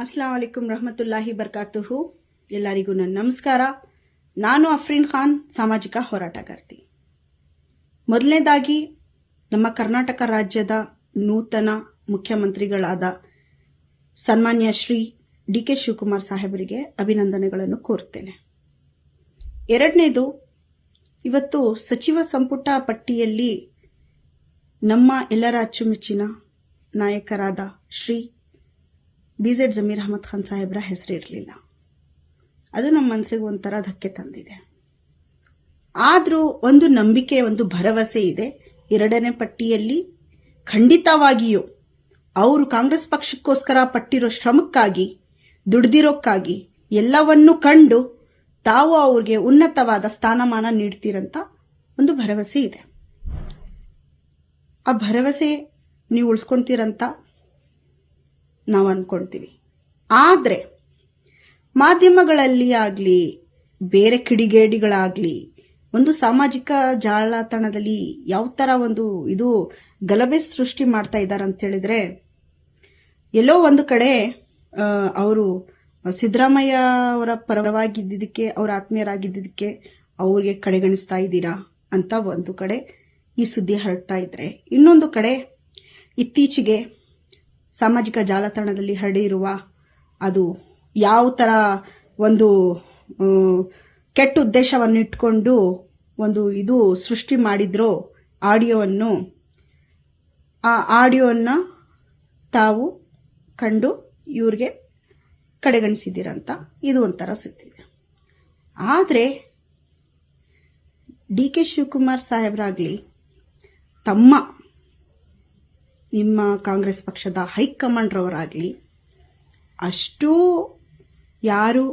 ಅಸ್ಸಲಾಂ ವಲೈಕುಂ ರಹಮತುಲ್ಲಾಹಿ ಬರ್ಕಾತುಹು. ಎಲ್ಲರಿಗೂ ನನ್ನ ನಮಸ್ಕಾರ. ನಾನು ಅಫ್ರೀನ್ ಖಾನ್, ಸಾಮಾಜಿಕ ಹೋರಾಟಗಾರ್ತಿ. ಮೊದಲನೇದಾಗಿ ನಮ್ಮ ಕರ್ನಾಟಕ ರಾಜ್ಯದ ನೂತನ ಮುಖ್ಯಮಂತ್ರಿಗಳಾದ ಸನ್ಮಾನ್ಯ ಶ್ರೀ ಡಿ.ಕೆ. ಶಿವಕುಮಾರ್ ಸಾಹೇಬರಿಗೆ ಅಭಿನಂದನೆಗಳನ್ನು ಕೋರುತ್ತೇನೆ. ಎರಡನೇದು, ಇವತ್ತು ಸಚಿವ ಸಂಪುಟ ಪಟ್ಟಿಯಲ್ಲಿ ನಮ್ಮ ಎಲ್ಲರ ಅಚ್ಚುಮೆಚ್ಚಿನ ನಾಯಕರಾದ ಶ್ರೀ BZ ಜಮೀರ್ ಅಹಮದ್ ಖಾನ್ ಸಾಹೇಬ್ರ ಹೆಸರಿರಲಿಲ್ಲ. ಅದು ನಮ್ಮ ಮನಸ್ಸಿಗೆ ಒಂಥರ ಧಕ್ಕೆ ತಂದಿದೆ. ಆದರೂ ಒಂದು ನಂಬಿಕೆ, ಒಂದು ಭರವಸೆ ಇದೆ. ಎರಡನೇ ಪಟ್ಟಿಯಲ್ಲಿ ಖಂಡಿತವಾಗಿಯೂ ಅವರು ಕಾಂಗ್ರೆಸ್ ಪಕ್ಷಕ್ಕೋಸ್ಕರ ಪಟ್ಟಿರೋ ಶ್ರಮಕ್ಕಾಗಿ, ದುಡ್ದಿರೋಕ್ಕಾಗಿ ಎಲ್ಲವನ್ನೂ ಕಂಡು ತಾವು ಅವ್ರಿಗೆ ಉನ್ನತವಾದ ಸ್ಥಾನಮಾನ ನೀಡ್ತೀರಂತ ಒಂದು ಭರವಸೆ ಇದೆ. ಆ ಭರವಸೆ ನೀವು ಉಳಿಸ್ಕೊಳ್ತೀರಂತ ನಾವು ಅಂದ್ಕೊಳ್ತೀವಿ. ಆದರೆ ಮಾಧ್ಯಮಗಳಲ್ಲಿ ಆಗಲಿ, ಬೇರೆ ಕಿಡಿಗೇಡಿಗಳಾಗಲಿ, ಒಂದು ಸಾಮಾಜಿಕ ಜಾಲತಾಣದಲ್ಲಿ ಯಾವ ಥರ ಇದು ಗಲಭೆ ಸೃಷ್ಟಿ ಮಾಡ್ತಾ ಇದ್ದಾರೆ ಅಂತ ಹೇಳಿದ್ರೆ, ಎಲ್ಲೋ ಒಂದು ಕಡೆ ಅವರು ಸಿದ್ದರಾಮಯ್ಯ ಅವರ ಪರವಾಗಿದ್ದಕ್ಕೆ, ಅವರ ಆತ್ಮೀಯರಾಗಿದ್ದಕ್ಕೆ ಅವ್ರಿಗೆ ಕಡೆಗಣಿಸ್ತಾ ಇದ್ದೀರಾ ಅಂತ ಒಂದು ಕಡೆ ಈ ಸುದ್ದಿ ಹರಡ್ತಾ ಇದ್ರೆ, ಇನ್ನೊಂದು ಕಡೆ ಇತ್ತೀಚೆಗೆ ಸಾಮಾಜಿಕ ಜಾಲತಾಣದಲ್ಲಿ ಹರಡಿರುವ ಅದು ಯಾವ ಥರ ಒಂದು ಕೆಟ್ಟ ಉದ್ದೇಶವನ್ನು ಇಟ್ಕೊಂಡು ಒಂದು ಇದು ಸೃಷ್ಟಿ ಮಾಡಿದ್ರೋ ಆ ಆಡಿಯೋವನ್ನು ತಾವು ಕಂಡು ಇವ್ರಿಗೆ ಕಡೆಗಣಿಸಿದ್ದೀರಂತ ಇದು ಒಂಥರ ಸುತ್ತಿದೆ. ಆದರೆ ಡಿ.ಕೆ. ಶಿವಕುಮಾರ್ ಸಾಹೇಬ್ರಾಗಲಿ, ನಿಮ್ಮ ಕಾಂಗ್ರೆಸ್ ಪಕ್ಷದ ಹೈಕಮಾಂಡ್ರವರಾಗಲಿ ಅಷ್ಟೂ ಯಾರು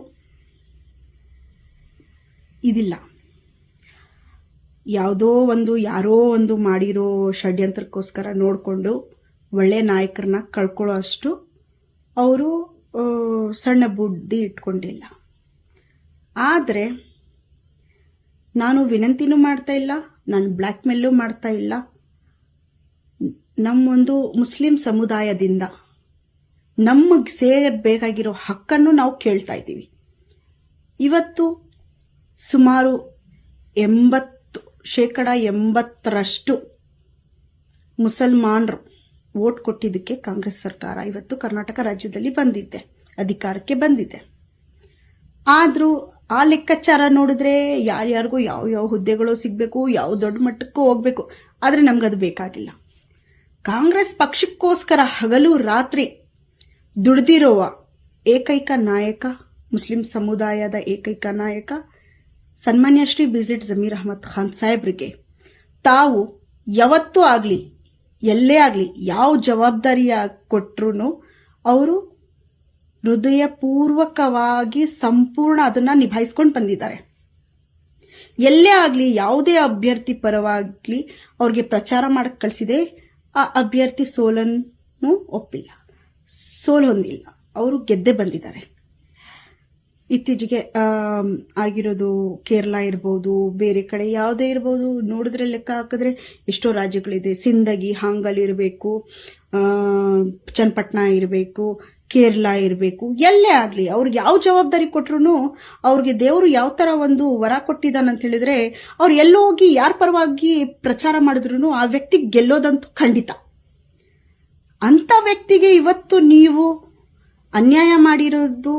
ಇದಿಲ್ಲ. ಯಾರೋ ಒಂದು ಮಾಡಿರೋ ಷಡ್ಯಂತ್ರಕ್ಕೋಸ್ಕರ ನೋಡಿಕೊಂಡು ಒಳ್ಳೆ ನಾಯಕರನ್ನ ಕಳ್ಕೊಳ್ಳೋ ಅಷ್ಟು ಅವರು ಸಣ್ಣ ಬುದ್ಧಿ ಇಟ್ಕೊಂಡಿಲ್ಲ. ಆದರೆ ನಾನು ವಿನಂತಿನೂ ಮಾಡ್ತಾ ಇಲ್ಲ, ನಾನು ಬ್ಲ್ಯಾಕ್ ಮೇಲೂ ಮಾಡ್ತಾ ಇಲ್ಲ. ನಮ್ಮೊಂದು ಮುಸ್ಲಿಂ ಸಮುದಾಯದಿಂದ ನಮಗೆ ಸೇರಬೇಕಾಗಿರೋ ಹಕ್ಕನ್ನು ನಾವು ಕೇಳ್ತಾ ಇದ್ದೀವಿ. ಇವತ್ತು ಸುಮಾರು 80% ಮುಸಲ್ಮಾನರು ವೋಟ್ ಕೊಟ್ಟಿದ್ದಕ್ಕೆ ಕಾಂಗ್ರೆಸ್ ಸರ್ಕಾರ ಇವತ್ತು ಕರ್ನಾಟಕ ರಾಜ್ಯದಲ್ಲಿ ಅಧಿಕಾರಕ್ಕೆ ಬಂದಿದೆ. ಆದರೂ ಆ ಲೆಕ್ಕಾಚಾರ ನೋಡಿದ್ರೆ ಯಾರ್ಯಾರಿಗೂ ಯಾವ ಹುದ್ದೆಗಳು ಸಿಗಬೇಕು, ಯಾವ ದೊಡ್ಡ ಮಟ್ಟಕ್ಕೂ ಹೋಗ್ಬೇಕು. ಆದರೆ ನಮ್ಗದು ಬೇಕಾಗಿಲ್ಲ. ಕಾಂಗ್ರೆಸ್ ಪಕ್ಷಕ್ಕೋಸ್ಕರ ಹಗಲು ರಾತ್ರಿ ದುಡಿದಿರುವ ಏಕೈಕ ನಾಯಕ, ಮುಸ್ಲಿಂ ಸಮುದಾಯದ ಏಕೈಕ ನಾಯಕ ಸನ್ಮಾನ್ಯ ಶ್ರೀ BZ ಜಮೀರ್ ಅಹಮದ್ ಖಾನ್ ಸಾಹೇಬ್ರಿಗೆ ತಾವು ಯಾವತ್ತೂ ಆಗಲಿ, ಎಲ್ಲೇ ಆಗಲಿ, ಯಾವ ಜವಾಬ್ದಾರಿಯ ಕೊಟ್ಟರು ಅವರು ಹೃದಯಪೂರ್ವಕವಾಗಿ ಸಂಪೂರ್ಣ ಅದನ್ನ ನಿಭಾಯಿಸ್ಕೊಂಡು ಬಂದಿದ್ದಾರೆ. ಎಲ್ಲೇ ಆಗಲಿ, ಯಾವುದೇ ಅಭ್ಯರ್ಥಿ ಪರವಾಗ್ಲಿ ಅವ್ರಿಗೆ ಪ್ರಚಾರ ಮಾಡಕ್ಕೆ ಕಳಿಸಿದೆ, ಆ ಅಭ್ಯರ್ಥಿ ಸೋಲನ್ನು ಒಪ್ಪಿಲ್ಲ, ಸೋಲು ಹೊಂದಿಲ್ಲ, ಅವರು ಗೆದ್ದೆ ಬಂದಿದ್ದಾರೆ. ಇತ್ತೀಚೆಗೆ ಆಗಿರೋದು ಕೇರಳ ಇರ್ಬೋದು, ಬೇರೆ ಕಡೆ ಯಾವುದೇ ಇರ್ಬೋದು, ನೋಡಿದ್ರೆ ಲೆಕ್ಕ ಹಾಕಿದ್ರೆ ಎಷ್ಟೋ ರಾಜ್ಯಗಳಿದೆ. ಸಿಂದಗಿ, ಹಾಂಗಲ್ ಇರಬೇಕು, ಚನ್ನಪಟ್ಟಣ ಇರಬೇಕು, ಕೇರಳ ಇರಬೇಕು, ಎಲ್ಲೇ ಆಗಲಿ ಅವ್ರಿಗೆ ಯಾವ ಜವಾಬ್ದಾರಿ ಕೊಟ್ರು ಅವ್ರಿಗೆ ದೇವರು ಯಾವ ಥರ ಒಂದು ವರ ಕೊಟ್ಟಿದ್ದಾನಂತ ಹೇಳಿದ್ರೆ, ಅವ್ರು ಎಲ್ಲೋಗಿ ಯಾರ ಪರವಾಗಿ ಪ್ರಚಾರ ಮಾಡಿದ್ರು ಆ ವ್ಯಕ್ತಿ ಗೆಲ್ಲೋದಂತೂ ಖಂಡಿತ. ಅಂಥ ವ್ಯಕ್ತಿಗೆ ಇವತ್ತು ನೀವು ಅನ್ಯಾಯ ಮಾಡಿರೋದು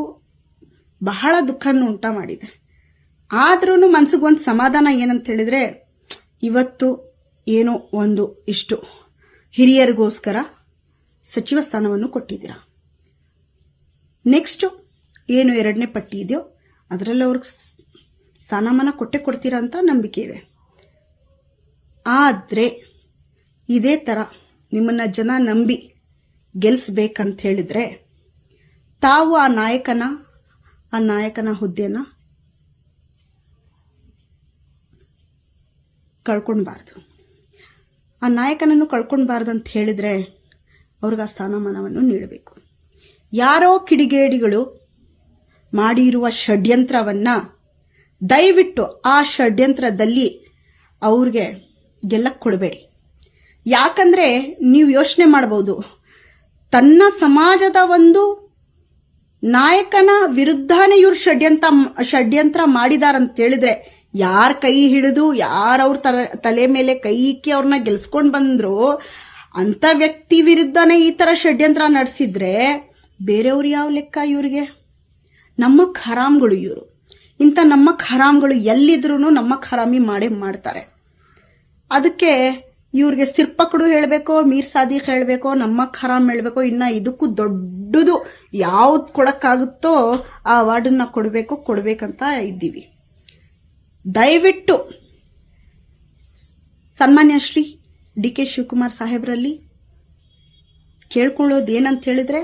ಬಹಳ ದುಃಖವನ್ನು ಉಂಟ ಮಾಡಿದೆ. ಆದ್ರೂ ಮನ್ಸಿಗೊಂದು ಸಮಾಧಾನ ಏನಂತ ಹೇಳಿದ್ರೆ, ಇವತ್ತು ಏನೋ ಒಂದು ಇಷ್ಟು ಹಿರಿಯರಿಗೋಸ್ಕರ ಸಚಿವ ಸ್ಥಾನವನ್ನು ಕೊಟ್ಟಿದ್ದೀರಾ. ನೆಕ್ಸ್ಟ್ ಏನು ಎರಡನೇ ಪಟ್ಟಿ ಇದೆಯೋ ಅದರಲ್ಲಿ ಅವ್ರಿಗೆ ಸ್ಥಾನಮಾನ ಕೊಡ್ತೀರಾ ಅಂತ ನಂಬಿಕೆ ಇದೆ. ಆದರೆ ಇದೇ ಥರ ನಿಮ್ಮನ್ನ ಜನ ನಂಬಿ ಗೆಲ್ಲಿಸ್ಬೇಕಂತ ಹೇಳಿದ್ರೆ ತಾವು ಆ ನಾಯಕನ ಹುದ್ದೆನ ಕಳ್ಕೊಳ್ಬಾರ್ದು. ಆ ನಾಯಕನನ್ನು ಕಳ್ಕೊಳ್ಬಾರ್ದು ಅಂತ ಹೇಳಿದ್ರೆ ಅವ್ರಿಗೆ ಆ ಸ್ಥಾನಮಾನವನ್ನು ನೀಡಬೇಕು. ಯಾರೋ ಕಿಡಿಗೇಡಿಗಳು ಮಾಡಿರುವ ಷಡ್ಯಂತ್ರವನ್ನ ದಯವಿಟ್ಟು ಆ ಷಡ್ಯಂತ್ರದಲ್ಲಿ ಅವ್ರಿಗೆ ಗೆಲ್ಲಕ್ಕೆ ಕೊಡಬೇಡಿ. ಯಾಕಂದ್ರೆ ನೀವು ಯೋಚನೆ ಮಾಡಬಹುದು, ತನ್ನ ಸಮಾಜದ ಒಂದು ನಾಯಕನ ವಿರುದ್ಧನೇ ಇವ್ರು ಷಡ್ಯಂತ್ರ ಮಾಡಿದಾರಂತ ಹೇಳಿದ್ರೆ, ಯಾರ ಕೈ ಹಿಡಿದು ಯಾರವ್ರ ತಲೆ ಮೇಲೆ ಕೈ ಇಕ್ಕಿ ಅವ್ರನ್ನ ಗೆಲ್ಸ್ಕೊಂಡ್ ಬಂದ್ರು ಅಂತ ವ್ಯಕ್ತಿ ವಿರುದ್ಧನೇ ಈ ತರ ಷಡ್ಯಂತ್ರ ನಡೆಸಿದ್ರೆ ಬೇರೆಯವ್ರು ಯಾವ ಲೆಕ್ಕ ಇವ್ರಿಗೆ? ನಮ್ಮಕ್ ಹರಾಮ್ಗಳು ಇವರು. ಇಂಥ ನಮ್ಮಕ್ ಹರಾಮ್ಗಳು ಎಲ್ಲಿದ್ರು ನಮ್ಮಕ್ ಹರಾಮಿ ಮಾಡೇ ಮಾಡ್ತಾರೆ. ಅದಕ್ಕೆ ಇವ್ರಿಗೆ ಸಿರ್ಪಕಡು ಹೇಳ್ಬೇಕೋ, ಮೀರ್ ಸಾದಿಕ್ ಹೇಳ್ಬೇಕೋ, ನಮ್ಮಕ್ ಹರಾಮ್ ಹೇಳ್ಬೇಕೋ, ಇನ್ನ ಇದಕ್ಕೂ ದೊಡ್ಡದು ಯಾವ್ದು ಕೊಡಕ್ಕಾಗುತ್ತೋ ಆ ಅವಾರ್ಡನ್ನ ಕೊಡ್ಬೇಕಂತ ಇದ್ದೀವಿ. ದಯವಿಟ್ಟು ಸನ್ಮಾನ್ಯ ಶ್ರೀ DK ಶಿವಕುಮಾರ್ ಸಾಹೇಬ್ರಲ್ಲಿ ಕೇಳ್ಕೊಳ್ಳೋದೇನಂತ ಹೇಳಿದ್ರೆ,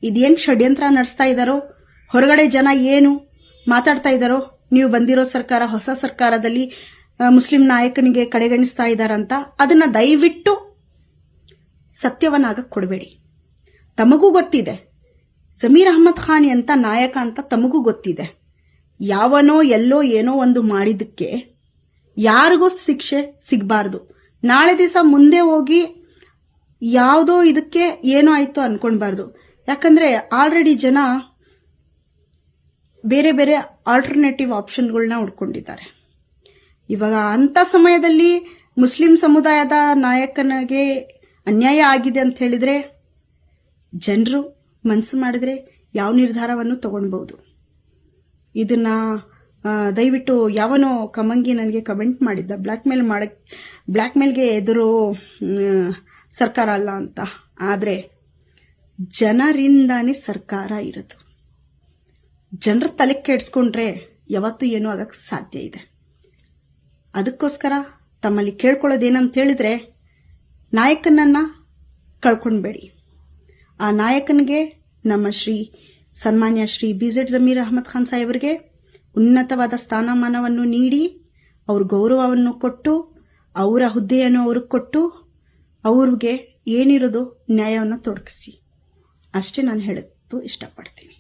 ಇದೇನ್ ಷಡ್ಯಂತ್ರ ನಡೆಸ್ತಾ ಇದ್ದಾರೋ, ಹೊರಗಡೆ ಜನ ಏನು ಮಾತಾಡ್ತಾ ಇದ್ದಾರೋ, ನೀವು ಬಂದಿರೋ ಸರ್ಕಾರ ಹೊಸ ಸರ್ಕಾರದಲ್ಲಿ ಮುಸ್ಲಿಂ ನಾಯಕನಿಗೆ ಕಡೆಗಣಿಸ್ತಾ ಇದ್ದಾರಂತ, ಅದನ್ನ ದಯವಿಟ್ಟು ಸತ್ಯವನ್ನಾಗಕ್ ಕೊಡಬೇಡಿ. ತಮಗೂ ಗೊತ್ತಿದೆ ಜಮೀರ್ ಅಹ್ಮದ್ ಖಾನ್ ಅಂತ ನಾಯಕ ಅಂತ ತಮಗೂ ಗೊತ್ತಿದೆ. ಯಾವನೋ ಎಲ್ಲೋ ಏನೋ ಒಂದು ಮಾಡಿದ್ದಕ್ಕೆ ಯಾರಿಗೂ ಶಿಕ್ಷೆ ಸಿಗಬಾರ್ದು. ನಾಳೆ ದಿವಸ ಮುಂದೆ ಹೋಗಿ ಯಾವುದೋ ಇದಕ್ಕೆ ಏನೋ ಆಯ್ತು ಅನ್ಕೊಳ್ಬಾರ್ದು. ಯಾಕಂದ್ರೆ ಆಲ್ರೆಡಿ ಜನ ಬೇರೆ ಬೇರೆ ಆಲ್ಟರ್ನೇಟಿವ್ ಆಪ್ಷನ್ಗಳನ್ನ ಹುಡ್ಕೊಂಡಿದ್ದಾರೆ. ಇವಾಗ ಅಂತ ಸಮಯದಲ್ಲಿ ಮುಸ್ಲಿಂ ಸಮುದಾಯದ ನಾಯಕನಿಗೆ ಅನ್ಯಾಯ ಆಗಿದೆ ಅಂತ ಹೇಳಿದ್ರೆ ಜನರು ಮನಸ್ಸು ಮಾಡಿದ್ರೆ ಯಾವ ನಿರ್ಧಾರವನ್ನು ತಗೊಳ್ಬಹುದು. ಇದನ್ನ ದಯವಿಟ್ಟು ಯಾವನೋ ಕಮಂಗಿ ನನಗೆ ಕಮೆಂಟ್ ಮಾಡಿದ್ದ, ಬ್ಲ್ಯಾಕ್ ಮೇಲ್ಗೆ ಎದುರು ಸರ್ಕಾರ ಅಲ್ಲ ಅಂತ. ಆದ್ರೆ ಜನರಿಂದಾನೇ ಸರ್ಕಾರ ಇರೋದು. ಜನರ ತಲೆ ಕೆಡ್ಸ್ಕೊಂಡ್ರೆ ಯಾವತ್ತೂ ಏನೂ ಆಗಕ್ಕೆ ಸಾಧ್ಯ ಇದೆ. ಅದಕ್ಕೋಸ್ಕರ ತಮ್ಮಲ್ಲಿ ಕೇಳ್ಕೊಳ್ಳೋದೇನಂತ ಹೇಳಿದ್ರೆ, ನಾಯಕನನ್ನ ಕಳ್ಕೊಂಡ್ಬೇಡಿ. ಆ ನಾಯಕನಿಗೆ ನಮ್ಮ ಸನ್ಮಾನ್ಯ ಶ್ರೀ BZ ಜಮೀರ್ ಅಹ್ಮದ್ ಖಾನ್ ಸಾಹೇಬರಿಗೆ ಉನ್ನತವಾದ ಸ್ಥಾನಮಾನವನ್ನು ನೀಡಿ, ಅವ್ರ ಗೌರವವನ್ನು ಕೊಟ್ಟು, ಅವರ ಹುದ್ದೆಯನ್ನು ಅವ್ರಿಗೆ ಕೊಟ್ಟು, ಅವ್ರಿಗೆ ಏನಿರೋದು ನ್ಯಾಯವನ್ನು ತೊಡಗಿಸಿ. ಅಷ್ಟೇ ನಾನು ಹೇಳೋದು ಇಷ್ಟಪಡ್ತೀನಿ.